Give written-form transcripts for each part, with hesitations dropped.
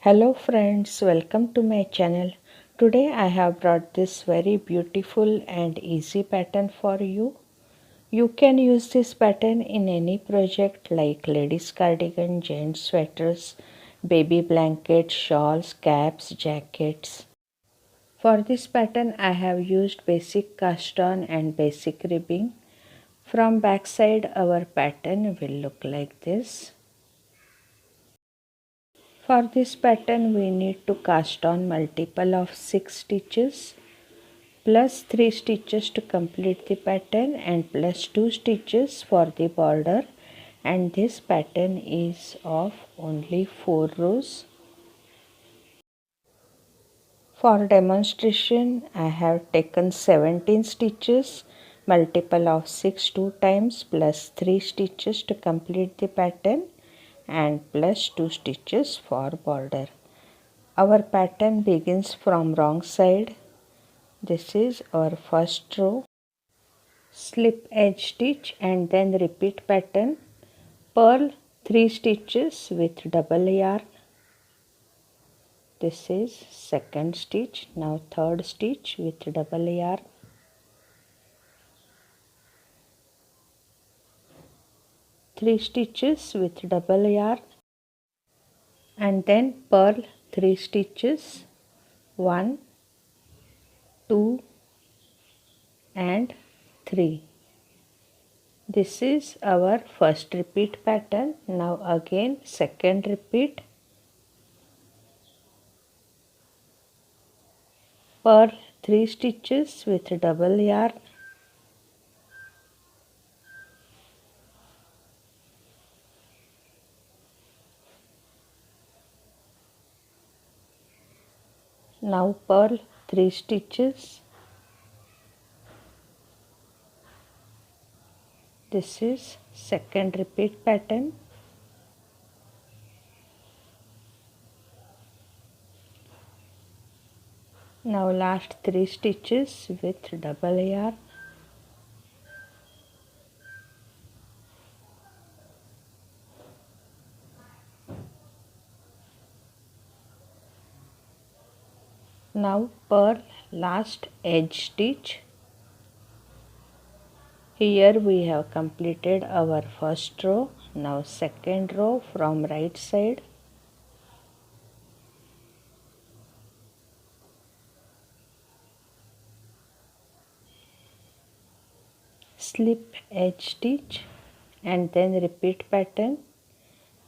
Hello friends, welcome to my channel. Today I have brought this very beautiful and easy pattern for you. You can use this pattern in any project like ladies cardigan, gents sweaters, baby blankets, shawls, caps, jackets. For this pattern I have used basic cast on and basic ribbing. From backside our pattern will look like this. For this pattern we need to cast on multiple of 6 stitches plus 3 stitches to complete the pattern and plus 2 stitches for the border, and this pattern is of only 4 rows. For demonstration I have taken 17 stitches, multiple of 6 2 times plus 3 stitches to complete the pattern and plus 2 stitches for border. Our pattern begins from wrong side. This is our first row. Slip edge stitch and then repeat pattern. Purl 3 stitches with double yarn. This is second stitch. Now third stitch with double yarn. Three stitches with double yarn and then purl 3 stitches. 1, 2 and 3. This is our first repeat pattern. Now again second repeat. Purl 3 stitches with double yarn. Now purl 3 stitches. This is second repeat pattern. Now last 3 stitches with double yarn. Now purl last edge stitch. Here we have completed our first row. Now second row from right side. Slip edge stitch and then repeat pattern.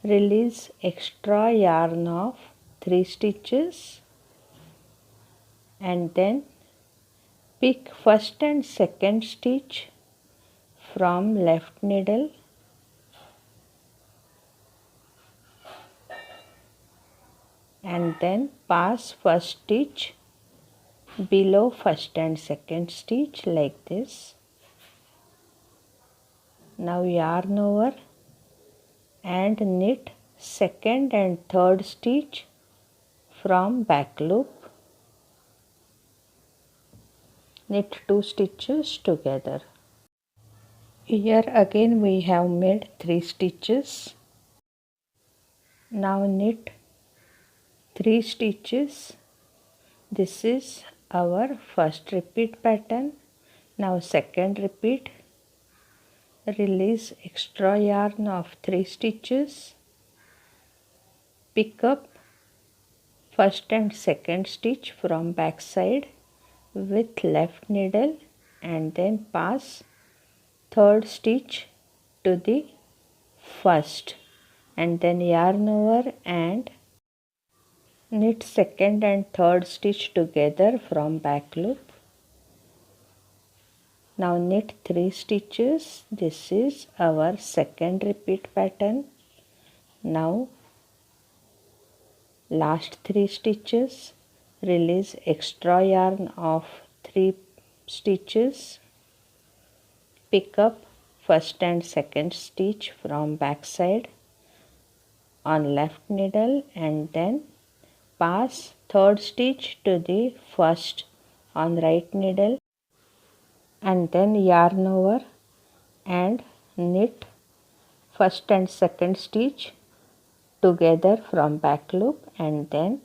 Release extra yarn of 3 stitches and then pick first and second stitch from left needle and then pass first stitch below first and second stitch like this. Now yarn over and knit second and third stitch from back loop. Knit 2 stitches together. Here again we have made 3 stitches. Now knit 3 stitches. This is our first repeat pattern. Now second repeat. Release extra yarn of 3 stitches. Pick up first and second stitch from back side with left needle and then pass third stitch to the first and then yarn over and knit second and third stitch together from back loop. Now knit 3 stitches. This is our second repeat pattern. Now last 3 stitches. Release extra yarn of 3 stitches. Pick up first and second stitch from back side on left needle and then pass third stitch to the first on right needle and then yarn over and knit first and second stitch together from back loop and then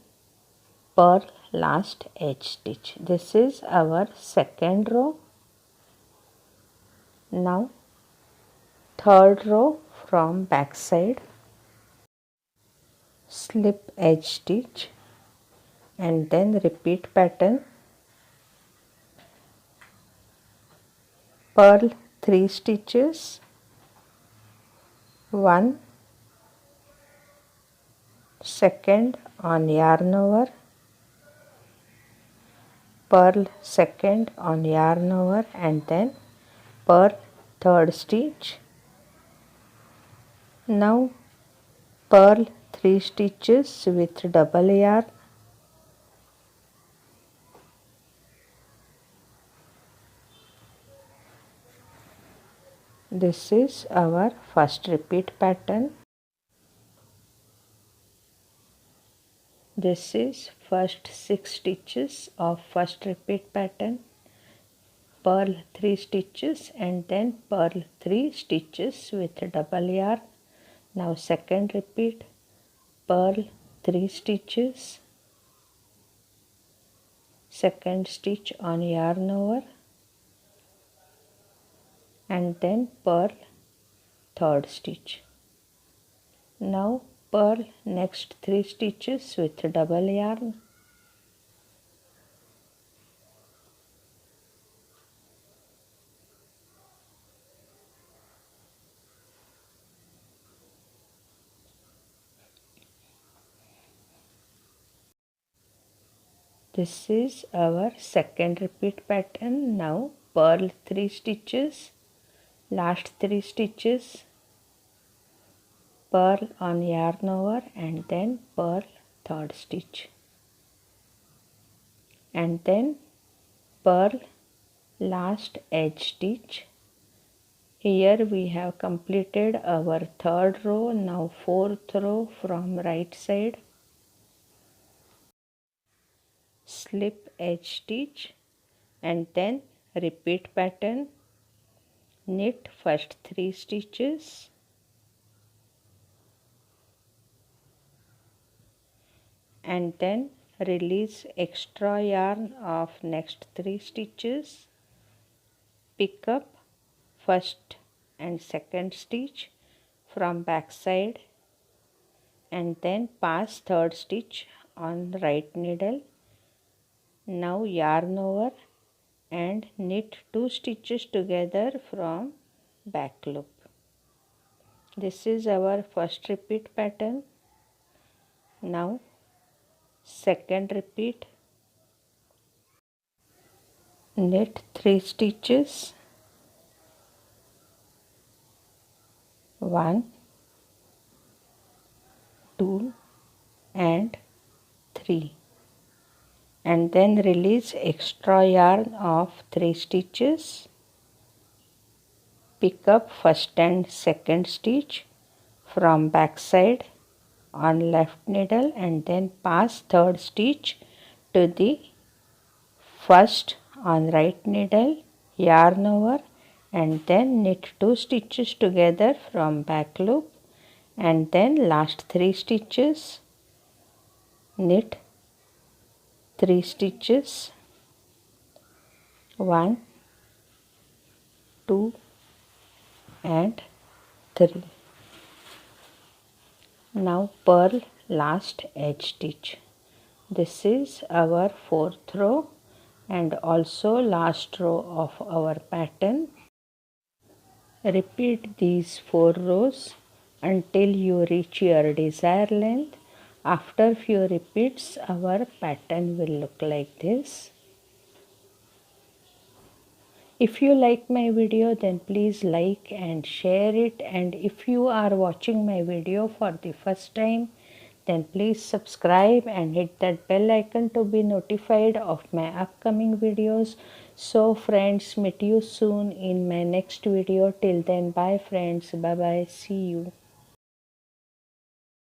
purl last edge stitch. This is our second row. Now third row from back side, slip edge stitch and then repeat pattern, purl 3 stitches, 1, second on yarn over, purl second on yarn over and then purl third stitch. Now purl 3 stitches with double yarn, this is our first repeat pattern. This is first 6 stitches of first repeat pattern, purl 3 stitches and then purl 3 stitches with double yarn. Now second repeat, purl 3 stitches, second stitch on yarn over and then purl third stitch. Now purl next 3 stitches with double yarn, this is our second repeat pattern. Now purl 3 stitches, last 3 stitches, purl on yarn over and then purl third stitch and then purl last edge stitch. Here we have completed our third row. Now fourth row from right side, slip edge stitch and then repeat pattern, knit first 3 stitches, and then release extra yarn of next 3 stitches, pick up first and second stitch from back side and then pass third stitch on right needle. Now yarn over and knit 2 stitches together from back loop. This is our first repeat pattern. Now second repeat, knit 3 stitches, 1, 2 and 3 and then release extra yarn of 3 stitches, pick up first and second stitch from back side on left needle and then pass third stitch to the first on right needle, yarn over and then knit 2 stitches together from back loop and then last 3 stitches, knit 3 stitches, 1, 2 and 3. Now purl last edge stitch. This is our fourth row and also last row of our pattern. Repeat these 4 rows until you reach your desired length. After few repeats, our pattern will look like this. If you like my video, then please like and share it, and if you are watching my video for the first time, then please subscribe and hit that bell icon to be notified of my upcoming videos. So friends, meet you soon in my next video. Till then, bye friends, bye bye, see you.